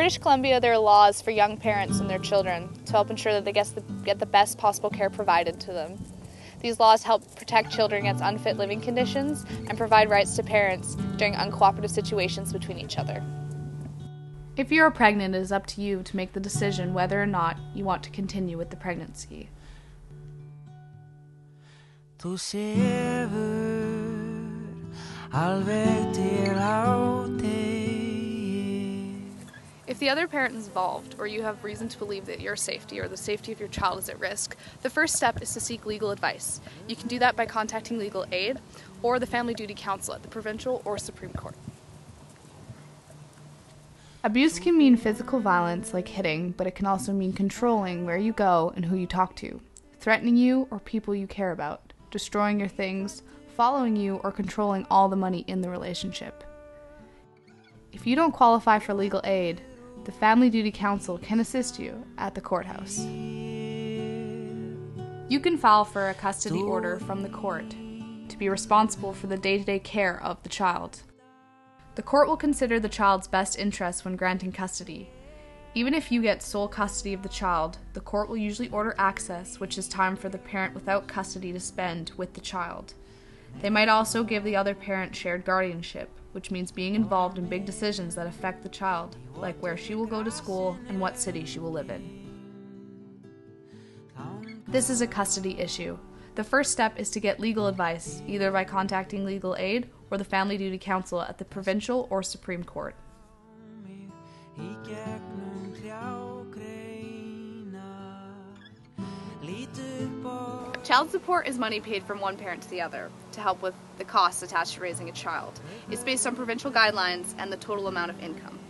British Columbia, there are laws for young parents and their children to help ensure that they get the best possible care provided to them. These laws help protect children against unfit living conditions and provide rights to parents during uncooperative situations between each other. If you are pregnant, it is up to you to make the decision whether or not you want to continue with the pregnancy. Du ser allveg till If the other parent is involved, or you have reason to believe that your safety or the safety of your child is at risk, the first step is to seek legal advice. You can do that by contacting legal aid or the Family Duty Council at the Provincial or Supreme Court. Abuse can mean physical violence like hitting, but it can also mean controlling where you go and who you talk to, threatening you or people you care about, destroying your things, following you, or controlling all the money in the relationship. If you don't qualify for legal aid, the Family Duty Council can assist you at the courthouse. You can file for a custody order from the court to be responsible for the day-to-day care of the child. The court will consider the child's best interests when granting custody. Even if you get sole custody of the child, the court will usually order access, which is time for the parent without custody to spend with the child. They might also give the other parent shared guardianship, which means being involved in big decisions that affect the child, like where she will go to school and what city she will live in. This is a custody issue. The first step is to get legal advice, either by contacting legal aid or the Family Duty Council at the Provincial or Supreme Court. Child support is money paid from one parent to the other to help with the costs attached to raising a child. It's based on provincial guidelines and the total amount of income.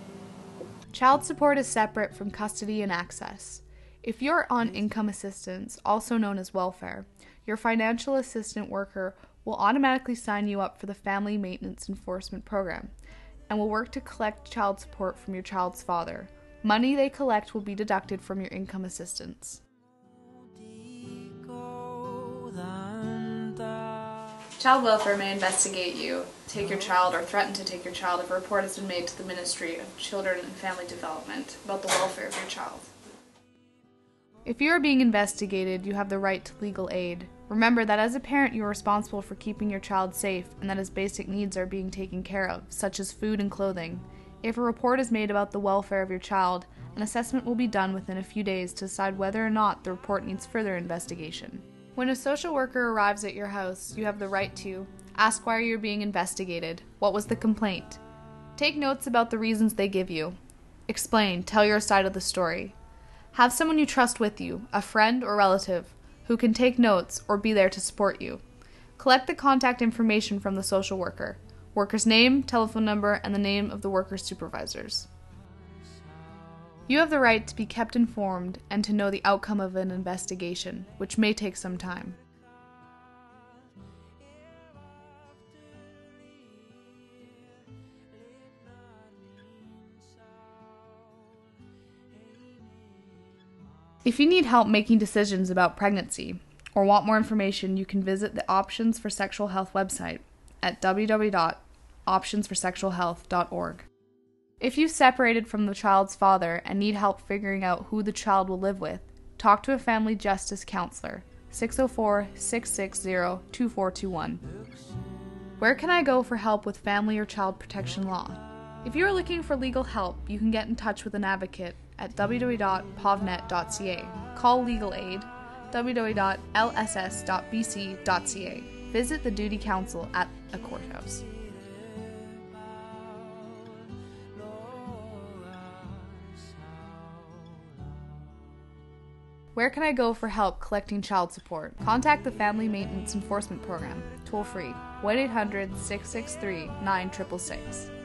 Child support is separate from custody and access. If you're on income assistance, also known as welfare, your financial assistant worker will automatically sign you up for the Family Maintenance Enforcement Program and will work to collect child support from your child's father. Money they collect will be deducted from your income assistance. Child welfare may investigate you, take your child, or threaten to take your child if a report has been made to the Ministry of Children and Family Development about the welfare of your child. If you are being investigated, you have the right to legal aid. Remember that as a parent, you are responsible for keeping your child safe and that his basic needs are being taken care of, such as food and clothing. If a report is made about the welfare of your child, an assessment will be done within a few days to decide whether or not the report needs further investigation. When a social worker arrives at your house, you have the right to ask why you're being investigated. What was the complaint? Take notes about the reasons they give you. Explain, tell your side of the story. Have someone you trust with you, a friend or relative, who can take notes or be there to support you. Collect the contact information from the social worker, worker's name, telephone number, and the name of the worker's supervisors. You have the right to be kept informed and to know the outcome of an investigation, which may take some time. If you need help making decisions about pregnancy or want more information, you can visit the Options for Sexual Health website at www.optionsforsexualhealth.org. If you've separated from the child's father and need help figuring out who the child will live with, talk to a family justice counselor, 604-660-2421. Where can I go for help with family or child protection law? If you are looking for legal help, you can get in touch with an advocate at www.povnet.ca. Call legal aid, www.lss.bc.ca. Visit the Duty Council at a courthouse. Where can I go for help collecting child support? Contact the Family Maintenance Enforcement Program, toll free, 1-800-663-9666.